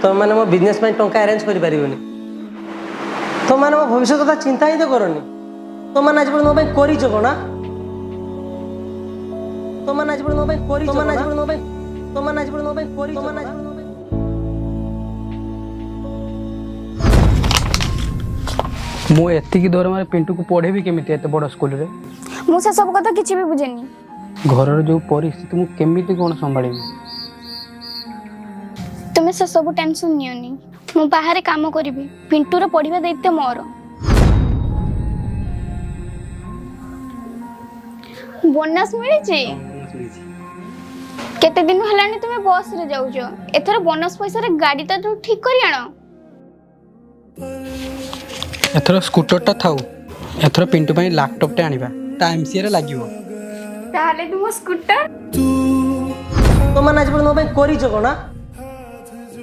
तुम मैंने मो बिजनेस टंका अरेंज कर पारिबनी तुम मैंने मो भविष्य कथा चिंता ही तो करनी तुम मैंने आज मो करिछ कोना तुम मैंने आज मो करिछ तुम मैंने आज मो तुम मैंने आज मो करिछ तुम मैंने आज मु एतिकी दरमारे पिंटू को पढ़ेबी केमिति एते बड़ स्कूल रे मु से सब कथा किछि भी बुझेनी घरर जो परिस्थिति मु केमिति कोन संभाळिबी तुमे से सब टेंशन नियोनी मु बाहर काम करिबी पिंटू रो पढ़िबा दायित्व मोर बोनस मिली छी केते दिन हलानी तुमे बस रे जाउ जो एथर बोनस पैसा रे गाड़ी त तू ठीक करी आनो एथर स्कूटर टा थाउ एथर पिंटू पई लैपटॉप टे आनिबा टाइम सियर लागिवो ताले तुम स्कूटर तुम मैंने आज मो करिछ कोना